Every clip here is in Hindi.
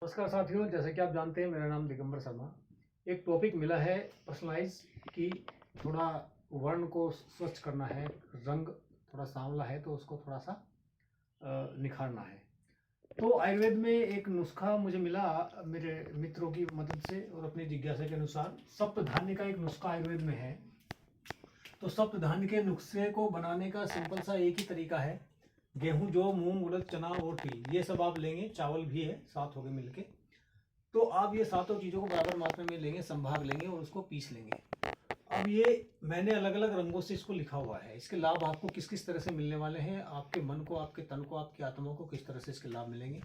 नमस्कार साथियों, जैसे कि आप जानते हैं मेरा नाम दिगंबर शर्मा। एक टॉपिक मिला है पर्सनलाइज की थोड़ा वर्ण को स्वच्छ करना है, रंग थोड़ा सांवला है तो उसको थोड़ा सा निखारना है। तो आयुर्वेद में एक नुस्खा मुझे मिला मेरे मित्रों की मदद से और अपनी जिज्ञासा के अनुसार। सप्तधान्य का एक नुस्खा आयुर्वेद में है। तो सप्तधान्य के नुस्खे को बनाने का सिंपल सा एक ही तरीका है। गेहूं, जौ, मूंग, उड़द, चना और तिल, ये सब आप लेंगे। चावल भी है, साथ हो गए मिलके। तो आप ये सातों चीज़ों को बराबर मात्रा में लेंगे, संभाग लेंगे और उसको पीस लेंगे। अब ये मैंने अलग अलग रंगों से इसको लिखा हुआ है। इसके लाभ आपको किस किस तरह से मिलने वाले हैं, आपके मन को, आपके तन को, आपकी आत्मा को किस तरह से इसके लाभ मिलेंगे,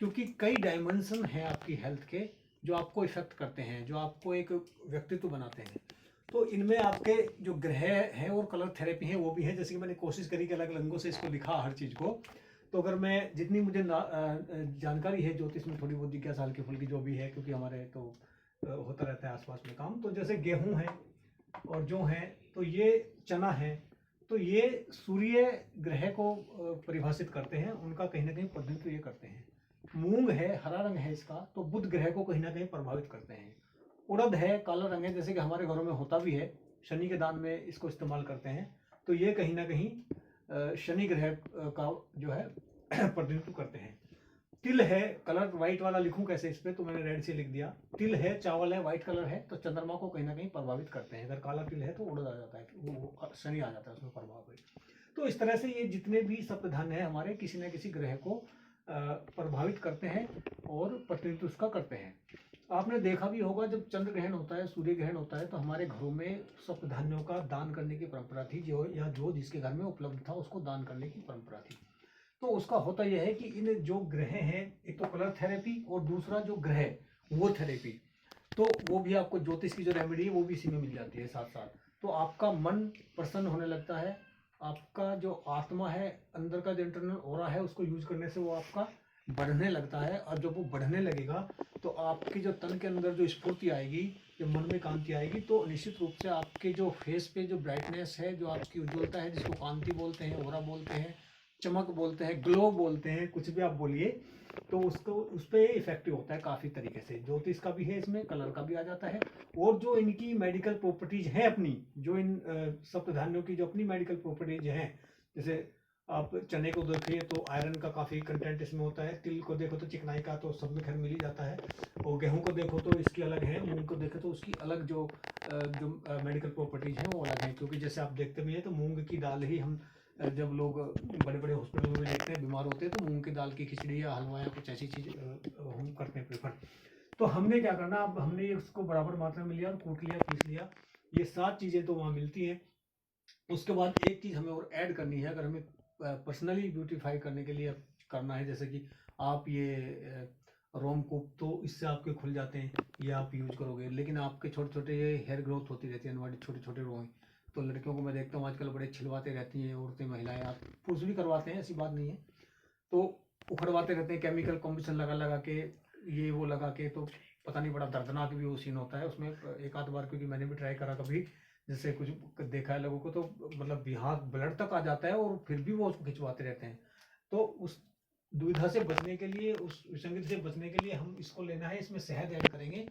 क्योंकि कई डायमेंशन हैं आपकी हेल्थ के जो आपको इफेक्ट करते हैं, जो आपको एक व्यक्तित्व बनाते हैं। तो इनमें आपके जो ग्रह हैं और कलर थेरेपी है वो भी है। जैसे कि मैंने कोशिश करी कि अलग रंगों से इसको लिखा हर चीज़ को। तो अगर मैं जितनी मुझे जानकारी है ज्योतिष में, थोड़ी बहुत जिज्ञासा हल्की फुल्की जो भी है, क्योंकि हमारे तो होता रहता है आसपास में काम। तो जैसे गेहूं है और जो है, तो ये चना है, तो ये सूर्य ग्रह को परिभाषित करते हैं, उनका कहीं ना कहीं प्रतिनिधित्व ये करते हैं। मूंग है, हरा रंग है इसका, तो बुध ग्रह को कहीं ना कहीं प्रभावित करते हैं। उड़द है, काला रंग है, जैसे कि हमारे घरों में होता भी है, शनि के दान में इसको इस्तेमाल करते हैं। तो ये कहीं ना कहीं शनि ग्रह का जो है प्रतिनिधित्व करते हैं। तिल है, कलर व्हाइट वाला लिखूं कैसे इस पे, तो मैंने रेड से लिख दिया। तिल है, चावल है, व्हाइट कलर है, तो चंद्रमा को कहीं ना कहीं प्रभावित करते हैं। अगर काला तिल है तो उड़द आ जाता है, वो शनि आ जाता है उसमें प्रभाव में। तो इस तरह से ये जितने भी सप्तधान्य है हमारे, किसी न किसी ग्रह को प्रभावित करते हैं और प्रतिनिधित्व उसका करते हैं। आपने देखा भी होगा, जब चंद्र ग्रहण होता है, सूर्य ग्रहण होता है, तो हमारे घरों में सप्तधान्यों का दान करने की परंपरा थी। जो जिसके घर में उपलब्ध था उसको दान करने की परंपरा थी। तो उसका होता यह है कि इन जो ग्रह हैं, एक तो कलर थेरेपी और दूसरा जो ग्रह वो थेरेपी, तो वो भी आपको ज्योतिष की जो रेमेडी है वो भी इसी में मिल जाती है साथ साथ। तो आपका मन प्रसन्न होने लगता है, आपका जो आत्मा है, अंदर का जो इंटरनल ऑरा है, उसको यूज करने से वो आपका बढ़ने लगता है। और जब वो बढ़ने लगेगा तो आपकी जो तन के अंदर जो स्फूर्ति आएगी, जो मन में कांति आएगी, तो निश्चित रूप से आपके जो फेस पे जो ब्राइटनेस है, जो आपकी उज्ज्वलता है, जिसको कांति बोलते हैं, ऑरा बोलते हैं, चमक बोलते हैं, ग्लो बोलते हैं, कुछ भी आप बोलिए, तो उसको उस पर इफेक्टिव होता है काफ़ी तरीके से। ज्योतिष का भी है इसमें, कलर का भी आ जाता है। और जो इनकी मेडिकल प्रॉपर्टीज हैं अपनी, जो इन सप्तधान्यों की जो अपनी मेडिकल प्रॉपर्टीज हैं, जैसे आप चने को देखिए तो आयरन का काफ़ी कंटेंट इसमें होता है। तिल को देखो तो चिकनाई का तो सब में खैर मिल ही जाता है। और गेहूं को देखो तो इसकी अलग है, मूंग को देखो तो उसकी अलग जो मेडिकल प्रॉपर्टीज हैं वो अलग हैं। क्योंकि जैसे आप देखते भी हैं तो मूंग की दाल ही हम जब लोग बड़े बड़े हॉस्पिटल में देखते हैं बीमार होते हैं, तो मूंग की दाल की खिचड़ी या हलवा या कुछ ऐसी चीज़ हम करते हैं प्रेफर। तो हमने क्या करना, अब हमने उसको बराबर मात्रा में लिया और कूट लिया, पीस लिया। ये 7 चीज़ें तो वहाँ मिलती हैं। उसके बाद एक चीज़ हमें और ऐड करनी है, अगर हमें पर्सनली ब्यूटीफाई करने के लिए करना है। जैसे कि आप ये रोम कूप, तो इससे आपके खुल जाते हैं, ये आप यूज करोगे। लेकिन आपके छोटे छोटे ये हेयर ग्रोथ होती रहती है, अनवाणी छोटे छोटे रोए, तो लड़कियों को मैं देखता हूँ आजकल बड़े छिलवाते रहती हैं औरतें, महिलाएं, आप पुरुष भी करवाते हैं, ऐसी बात नहीं है। तो उखड़वाते रहते हैं केमिकल कॉम्बिनेशन लगा लगा के, ये वो लगा के, तो पता नहीं, बड़ा दर्दनाक भी वो सीन होता है उसमें। एक आध बार, क्योंकि मैंने भी ट्राई करा कभी, जैसे कुछ देखा है लोगों को, तो मतलब हाथ ब्लड तक आ जाता है और फिर भी वो उसको खिंचवाते रहते हैं। तो उस दुविधा से बचने के लिए, उस विसंगति से बचने के लिए हम इसको लेना है, इसमें शहद ऐड करेंगे।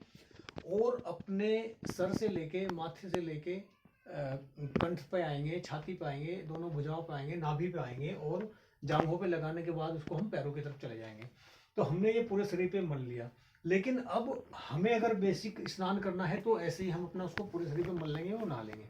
और अपने सर से लेके, माथे से लेके कंठ पे आएंगे, छाती पे आएंगे, दोनों भुजाओं पे आएंगे, नाभि पे आएंगे, और जांघों पे लगाने के बाद उसको हम पैरों की तरफ चले जाएंगे। तो हमने ये पूरे शरीर पे मल लिया। लेकिन अब हमें अगर बेसिक स्नान करना है तो ऐसे ही हम अपना उसको पूरे शरीर पे मल लेंगे और नहा लेंगे।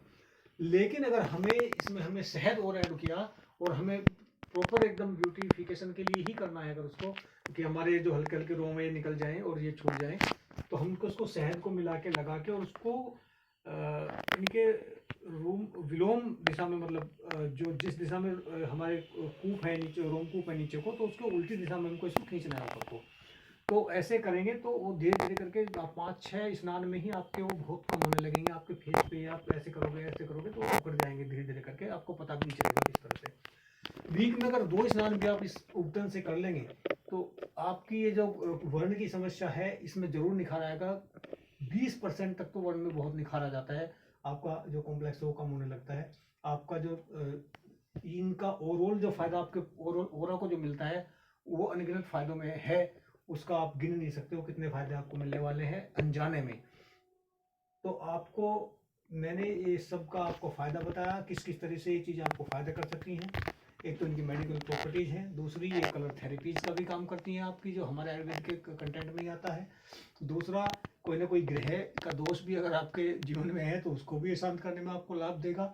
लेकिन अगर हमें शहद और ऐड किया, और हमें प्रॉपर एकदम ब्यूटिफिकेशन के लिए ही करना है, अगर उसको कि हमारे जो हल्के हल्के रोम ये निकल जाएं और ये छूट जाएं, तो हमको उसको शहद को मिला के लगा के, और उसको इनके विलोम दिशा में, मतलब जो जिस दिशा में हमारे कूप है नीचे, रोम कूप है नीचे को, तो उसको उल्टी दिशा में हमको इसको खींचना है ऊपर को। तो ऐसे करेंगे तो वो धीरे धीरे करके आप 5-6 स्नान में ही आपके वो बहुत कम होने लगेंगे। आपके फेस पे आप ऐसे करोगे तो वो उखड़ जाएंगे धीरे धीरे करके, आपको पता भी नहीं चलेगा किस तरह से। वीक में अगर 2 स्नान भी आप इस उपटन से कर लेंगे तो आपकी ये जो वर्ण की समस्या है इसमें जरूर निखार आएगा। 20% तक तो वर्ण में बहुत निखार आ जाता है। आपका जो कॉम्प्लेक्स है वो कम होने लगता है। आपका जो इनका ओवरऑल जो फायदा आपके ओवरऑल ओरा को जो मिलता है वो अनगिनत फायदों में है। उसका आप गिन नहीं सकते हो कितने फायदे आपको मिलने वाले हैं अनजाने में। तो आपको मैंने ये सब का आपको फ़ायदा बताया, किस किस तरह से ये चीज़ आपको फ़ायदा कर सकती हैं। एक तो इनकी मेडिकल प्रॉपर्टीज़ हैं, दूसरी ये कलर थेरेपीज़ का भी काम करती हैं आपकी, जो हमारे आयुर्वेद के कंटेंट में ही आता है। दूसरा, कोई ना कोई ग्रह का दोष भी अगर आपके जीवन में है तो उसको भी शांत करने में आपको लाभ देगा।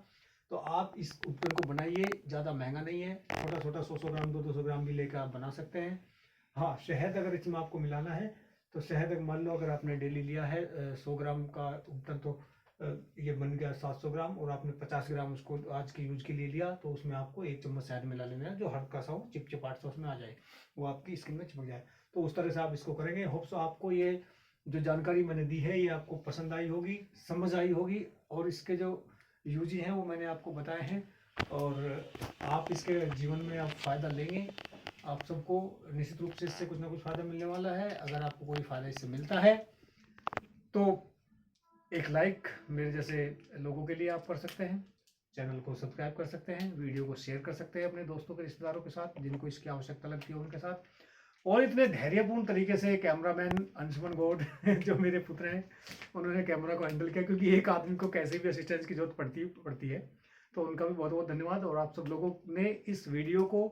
तो आप इस उपकरण को बनाइए, ज़्यादा महंगा नहीं है, छोटा छोटा 100 ग्राम 200 ग्राम भी लेकर आप बना सकते हैं। हाँ, शहद अगर इसमें आपको मिलाना है तो शहद मान लो अगर आपने डेली लिया है 100 ग्राम का उपकरण, तो ये बन गया 700 ग्राम, और आपने 50 ग्राम उसको आज के यूज के लिए लिया, तो उसमें आपको 1 चम्मच शहद मिला लेना है, जो हल्का सा हो, चिपचिपाहट सा उसमें आ जाए, वो आपकी स्किन में चिपक जाए। तो उस तरह से आप इसको करेंगे। होप्स आपको ये जो जानकारी मैंने दी है ये आपको पसंद आई होगी, समझ आई होगी, और इसके जो यूज हैं वो मैंने आपको बताए हैं, और आप इसके जीवन में आप फ़ायदा लेंगे। आप सबको निश्चित रूप से इससे कुछ ना कुछ फ़ायदा मिलने वाला है। अगर आपको कोई फ़ायदा इससे मिलता है तो एक लाइक मेरे जैसे लोगों के लिए आप कर सकते हैं, चैनल को सब्सक्राइब कर सकते हैं, वीडियो को शेयर कर सकते हैं अपने दोस्तों के रिश्तेदारों के साथ जिनको इसकी आवश्यकता लगती है उनके साथ। और इतने धैर्यपूर्ण तरीके से कैमरामैन अंशुमन गौड जो मेरे पुत्र हैं, उन्होंने कैमरा को हैंडल किया, क्योंकि एक आदमी को कैसे भी असिस्टेंस की जरूरत पड़ती है। तो उनका भी बहुत बहुत धन्यवाद। और आप सब लोगों ने इस वीडियो को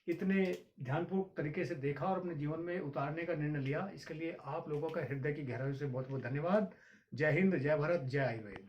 इतने ध्यानपूर्वक तरीके से देखा और अपने जीवन में उतारने का निर्णय लिया, इसके लिए आप लोगों का हृदय की गहराई से बहुत बहुत धन्यवाद। जय हिंद, जय भारत, जय आयुर्वेद।